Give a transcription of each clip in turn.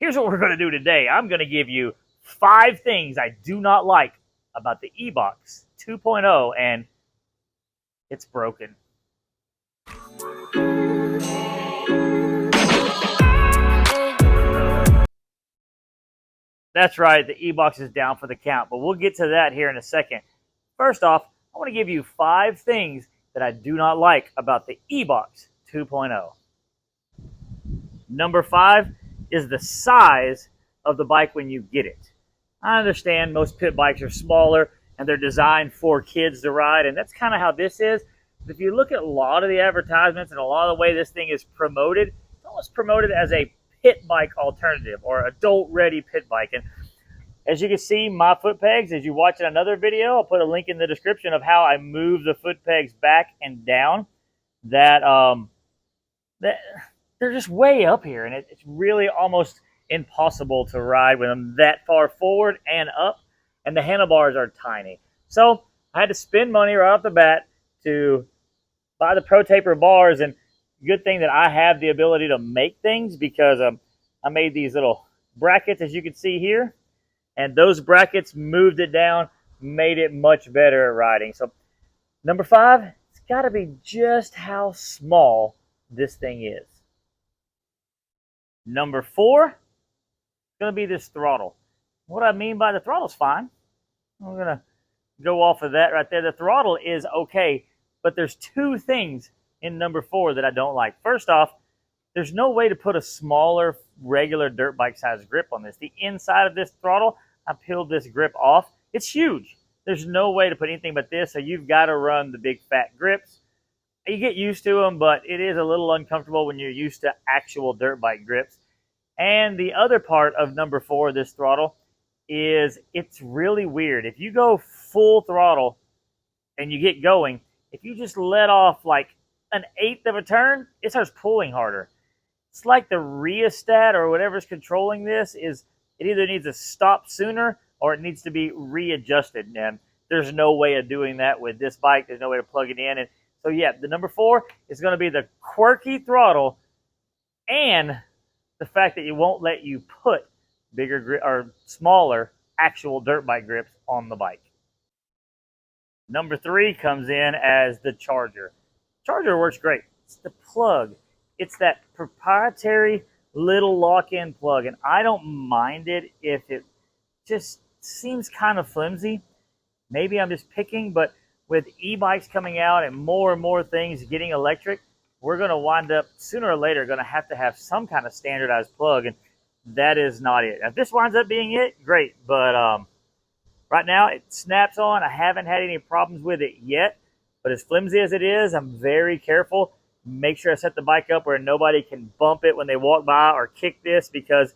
Here's what we're going to do today. I'm going to give you 5 things I do not like about the EBox 2.0, and it's broken. That's right, the EBox is down for the count, but we'll get to that here in a second. First off, I want to give you 5 things that I do not like about the EBox 2.0. Number 5 is the size of the bike when you get it. I understand most pit bikes are smaller and they're designed for kids to ride, and that's kind of how this is. But if you look at a lot of the advertisements and a lot of the way this thing is promoted, it's almost promoted as a pit bike alternative or adult-ready pit bike. And as you can see, my foot pegs, as you watch in another video, I'll put a link in the description of how I move the foot pegs back and down. That they're just way up here, and it's really almost impossible to ride with them that far forward and up, and the handlebars are tiny. So I had to spend money right off the bat to buy the Pro Taper bars, and good thing that I have the ability to make things, because I made these little brackets, as you can see here, and those brackets moved it down, made it much better at riding. So number 5, it's got to be just how small this thing is. Number 4 is going to be this throttle. What I mean by the throttle's fine. I'm going to go off of that right there. The throttle is okay, but there's 2 things in number 4 that I don't like. First off, there's no way to put a smaller, regular dirt bike size grip on this. The inside of this throttle, I peeled this grip off. It's huge. There's no way to put anything but this, so you've got to run the big fat grips. You get used to them, but it is a little uncomfortable when you're used to actual dirt bike grips. And the other part of number 4, this throttle, is it's really weird. If you go full throttle and you get going, if you just let off like 1/8 of a turn, it starts pulling harder. It's like the rheostat or whatever's controlling this it either needs to stop sooner or it needs to be readjusted. And there's no way of doing that with this bike. There's no way to plug it in. And so yeah, the number 4 is going to be the quirky throttle, and the fact that it won't let you put bigger or smaller actual dirt bike grips on the bike. Number 3 comes in as the charger. Charger works great. It's the plug. It's that proprietary little lock-in plug, and I don't mind it if it just seems kind of flimsy. Maybe I'm just picking, but with e-bikes coming out and more things getting electric, we're going to wind up sooner or later going to have some kind of standardized plug, and that is not it. Now, if this winds up being it, great, but right now it snaps on. I haven't had any problems with it yet, but as flimsy as it is, I'm very careful. Make sure I set the bike up where nobody can bump it when they walk by or kick this, because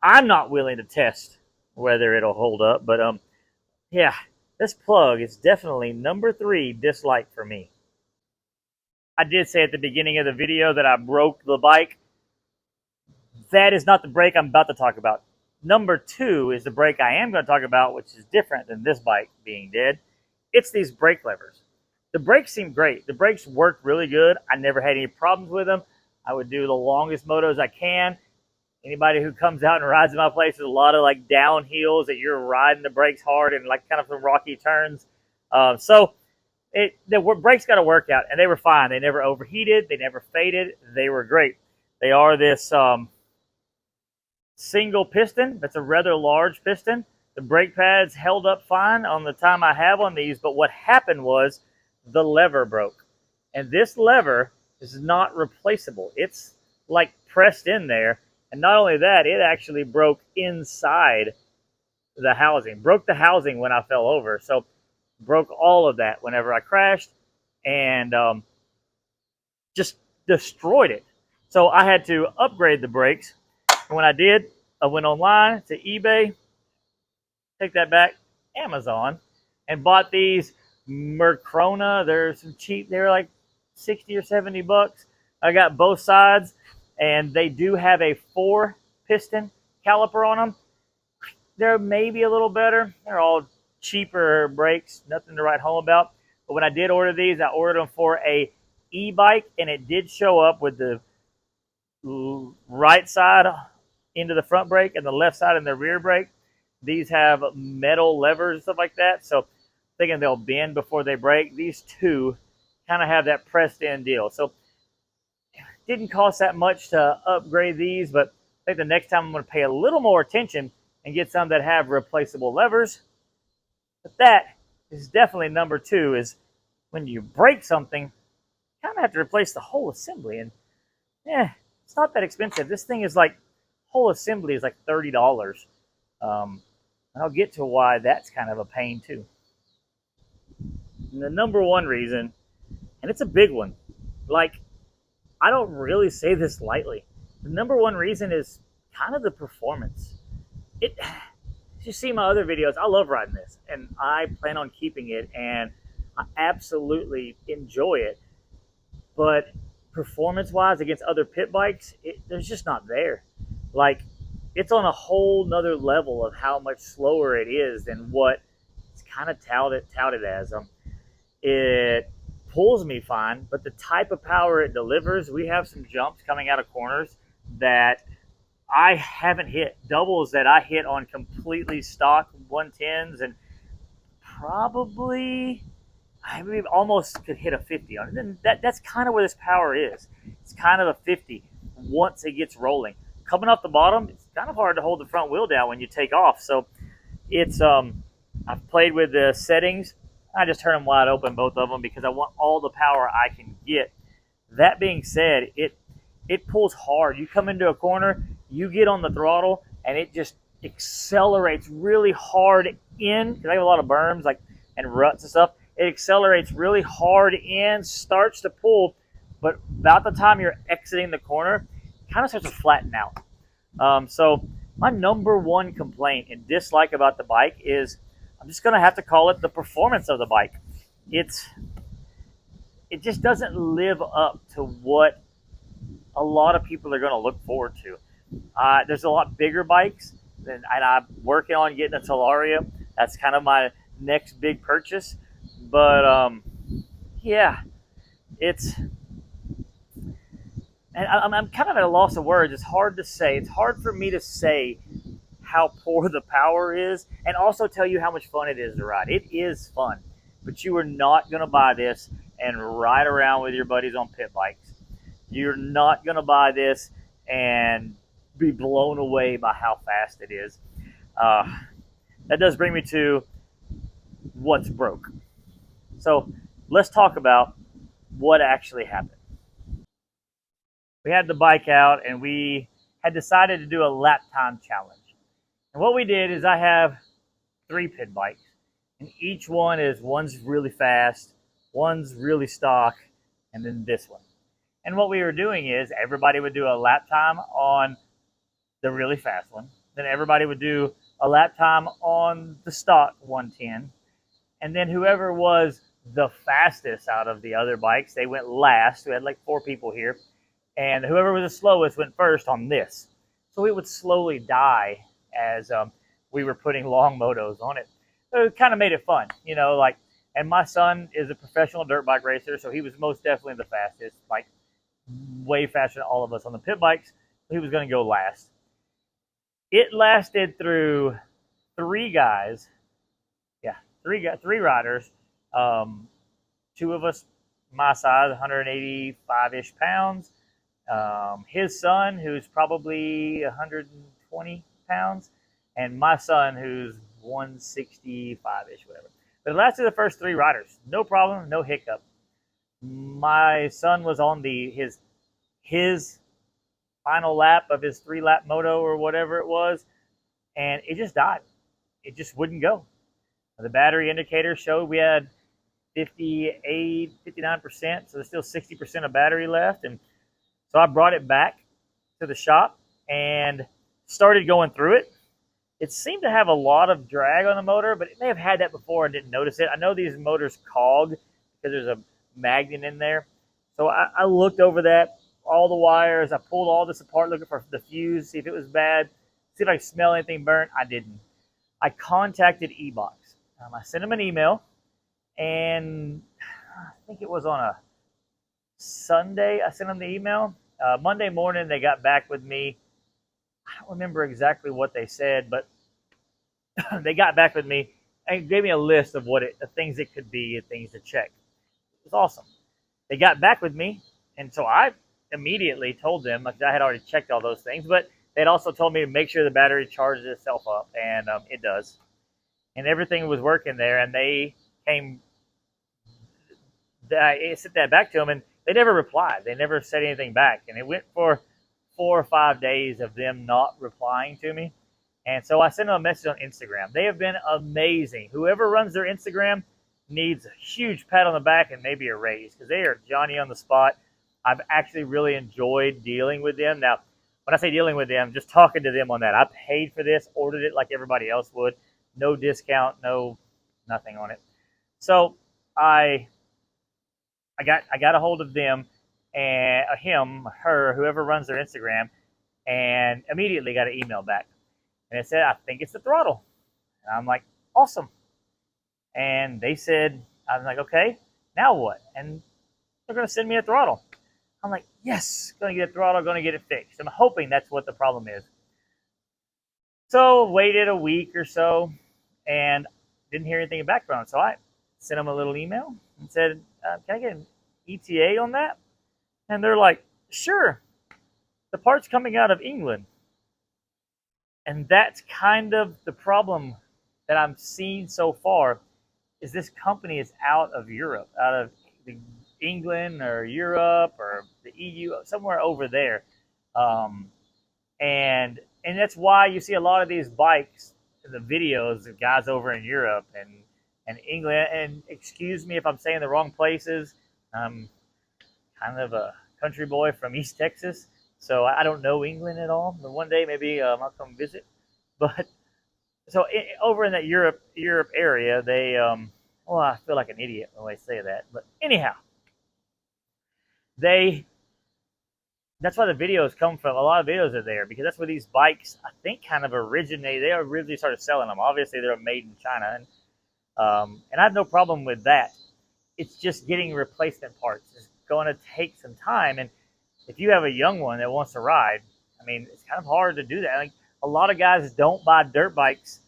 I'm not willing to test whether it'll hold up. But yeah, this plug is definitely number 3 dislike for me. I did say at the beginning of the video that I broke the bike. That is not the brake I'm about to talk about. Number 2 is the brake I am going to talk about, which is different than this bike being dead. It's these brake levers. The brakes seem great. The brakes work really good. I never had any problems with them. I would do the longest motos I can. Anybody who comes out and rides in my place, there's a lot of like downhills that you're riding the brakes hard and like kind of some rocky turns. The brakes got to work out, and they were fine. They never overheated. They never faded. They were great. They are this single piston. That's a rather large piston. The brake pads held up fine on the time I have on these, but what happened was the lever broke. And this lever is not replaceable. It's like pressed in there. And not only that, it actually broke inside the housing. Broke the housing when I fell over. So broke all of that whenever I crashed, and just destroyed it. So I had to upgrade the brakes. And when I did, I went online to eBay, take that back, Amazon, and bought these Mercrona. They're some cheap. They're like 60 or 70 bucks. I got both sides, and they do have a 4-piston caliper on them. They're maybe a little better. They're all cheaper brakes, nothing to write home about. But when I did order these, I ordered them for a e-bike, and it did show up with the right side into the front brake and the left side in the rear brake. These have metal levers and stuff like that, so thinking they'll bend before they break. These two kind of have that pressed in deal. So it didn't cost that much to upgrade these, but I think the next time I'm going to pay a little more attention and get some that have replaceable levers. But that is definitely number two, is when you break something, you kind of have to replace the whole assembly. And yeah, it's not that expensive. This thing is like, whole assembly is like $30. And I'll get to why that's kind of a pain too. And the number one reason, and it's a big one, like, I don't really say this lightly. The number one reason is kind of the performance. It, you see my other videos, I love riding this, and I plan on keeping it, and I absolutely enjoy it. But performance-wise, against other pit bikes, there's just not there. Like, it's on a whole nother level of how much slower it is than what it's kind of touted as. It pulls me fine, but the type of power it delivers, we have some jumps coming out of corners that I haven't hit. Doubles that I hit on completely stock 110s, and probably I mean, almost could hit a 50 on it. And that's kind of where this power is. It's kind of a 50 once it gets rolling. Coming off the bottom, it's kind of hard to hold the front wheel down when you take off. So it's I've played with the settings. I just turn them wide open, both of them, because I want all the power I can get. That being said, it pulls hard. You come into a corner, you get on the throttle, and it just accelerates really hard in, because I have a lot of berms like and ruts and stuff. It accelerates really hard in, starts to pull, but about the time you're exiting the corner, it kind of starts to flatten out. So my number one complaint and dislike about the bike is, I'm just going to have to call it the performance of the bike. It just doesn't live up to what a lot of people are going to look forward to. There's a lot bigger bikes, and I'm working on getting a Talaria. That's kind of my next big purchase. But yeah, and I'm kind of at a loss of words. It's hard to say. It's hard for me to say how poor the power is, and also tell you how much fun it is to ride. It is fun, but you are not going to buy this and ride around with your buddies on pit bikes. You're not going to buy this and be blown away by how fast it is. That does bring me to what's broke. So let's talk about what actually happened. We had the bike out, and we had decided to do a lap time challenge. And what we did is, I have 3 pit bikes, and each one's really fast, one's really stock, and then this one. And what we were doing is, everybody would do a lap time on the really fast one. Then everybody would do a lap time on the stock 110. And then whoever was the fastest out of the other bikes, they went last. We had like 4 people here. And whoever was the slowest went first on this. So it would slowly die as we were putting long motos on it. So it kind of made it fun, you know, like, and my son is a professional dirt bike racer, so he was most definitely the fastest, like way faster than all of us on the pit bikes. He was going to go last. It lasted through 3 guys. Yeah, 3 riders. 2 of us, my size, 185-ish pounds. His son, who's probably 120 pounds, and my son, who's 165-ish, whatever. But it lasted the first 3 riders. No problem, no hiccup. My son was on his final lap of his 3-lap moto or whatever it was, and it just died. It just wouldn't go. The battery indicator showed we had 58, 59%, so there's still 60% of battery left. And so I brought it back to the shop and started going through it. It seemed to have a lot of drag on the motor, but it may have had that before and didn't notice it. I know these motors cog because there's a magnet in there. So I looked over that, all the wires. I pulled all this apart looking for the fuse, see if it was bad, see if I could smell anything burnt. I didn't. I contacted EBox. I sent them an email, and I think it was on a Sunday I sent them the email. Monday morning they got back with me. I don't remember exactly what they said, but they got back with me and gave me a list of the things it could be and things to check. It was awesome. They got back with me, and so I immediately told them, like I had already checked all those things, but they'd also told me to make sure the battery charges itself up, and it does. And everything was working there, and they came. I sent that back to them, and they never replied. They never said anything back, and it went for 4 or 5 days of them not replying to me. And so I sent them a message on Instagram. They have been amazing. Whoever runs their Instagram needs a huge pat on the back and maybe a raise because they are Johnny on the spot. I've actually really enjoyed dealing with them. Now, when I say dealing with them, just talking to them on that. I paid for this, ordered it like everybody else would. No discount, no nothing on it. So I got a hold of them and him, her, whoever runs their Instagram, and immediately got an email back. And it said, I think it's the throttle. And I'm like, awesome. And they said, I was like, okay, now what? And they're going to send me a throttle. I'm like, yes, going to get a throttle, going to get it fixed. I'm hoping that's what the problem is. So waited a week or so and didn't hear anything back from them. So I sent them a little email and said, can I get an ETA on that? And they're like, sure. The part's coming out of England. And that's kind of the problem that I'm seeing so far is this company is out of Europe, out of England or Europe or the EU, somewhere over there. And that's why you see a lot of these bikes in the videos of guys over in Europe and England. And excuse me if I'm saying the wrong places. I'm kind of a country boy from East Texas, so I don't know England at all. But one day maybe I'll come visit. But so over in that Europe area, they well, I feel like an idiot when I say that, but anyhow, that's why the videos come from. A lot of videos are there because that's where these bikes, I think, kind of originated. They originally started selling them. Obviously, they're made in China, and I have no problem with that. It's just getting replacement parts. It's going to take some time, and if you have a young one that wants to ride, I mean, it's kind of hard to do that. Like a lot of guys don't buy dirt bikes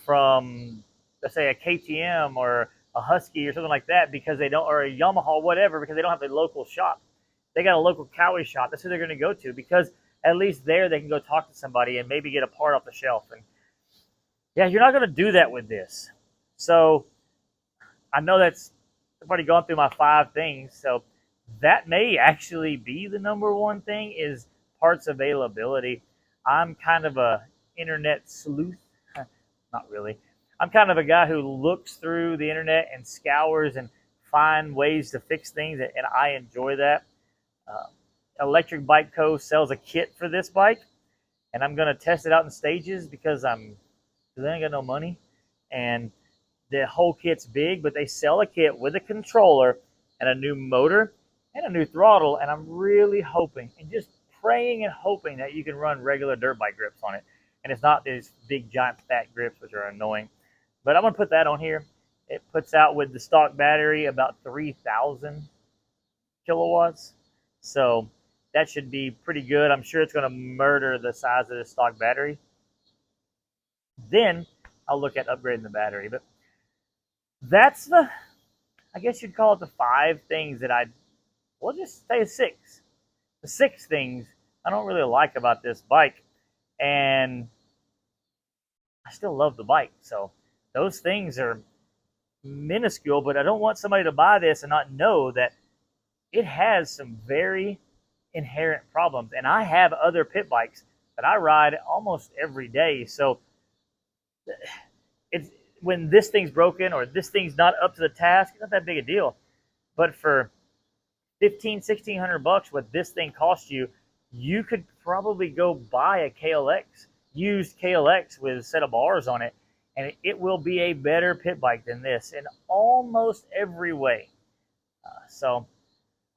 from, let's say, a KTM or a Husky or something like that because they don't, or a Yamaha or whatever, because they don't have a local shop. They got a local Cowie shop. That's who they're going to go to because at least there they can go talk to somebody and maybe get a part off the shelf. And yeah, you're not going to do that with this. So I know that's, I've already gone through my 5 things. So that may actually be the number one thing is parts availability. I'm kind of a internet sleuth. Not really. I'm kind of a guy who looks through the internet and scours and find ways to fix things, and I enjoy that. Electric Bike Co. sells a kit for this bike, and I'm going to test it out in stages because I ain't got no money, and the whole kit's big, but they sell a kit with a controller and a new motor and a new throttle, and I'm really hoping and just praying and hoping that you can run regular dirt bike grips on it, and it's not these big giant fat grips which are annoying. But I'm going to put that on here. It puts out with the stock battery about 3,000 kilowatts. So that should be pretty good. I'm sure it's going to murder the size of the stock battery. Then I'll look at upgrading the battery. But that's I guess you'd call it the 5 things that we'll just say 6. The 6 things I don't really like about this bike. And I still love the bike. So those things are minuscule, but I don't want somebody to buy this and not know that it has some very inherent problems. And I have other pit bikes that I ride almost every day. So it's when this thing's broken or this thing's not up to the task, it's not that big a deal. But for $1,600 what this thing costs you, you could probably go buy a KLX, used KLX with a set of bars on it, and it will be a better pit bike than this in almost every way. So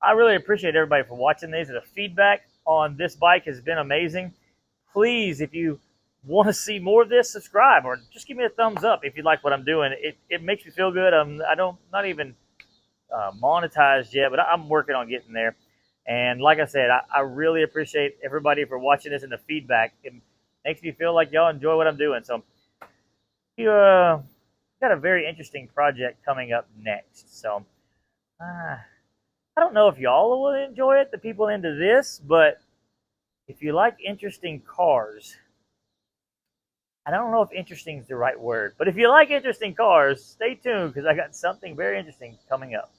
I really appreciate everybody for watching these. The feedback on this bike has been amazing. Please, if you want to see more of this, subscribe or just give me a thumbs up if you like what I'm doing. It makes me feel good. Not even monetized yet, but I'm working on getting there. And like I said, I really appreciate everybody for watching this and the feedback. makes me feel like y'all enjoy what I'm doing. So you got a very interesting project coming up next. So I don't know if y'all will enjoy it, the people into this, but if you like interesting cars, I don't know if interesting is the right word, but if you like interesting cars, stay tuned because I got something very interesting coming up.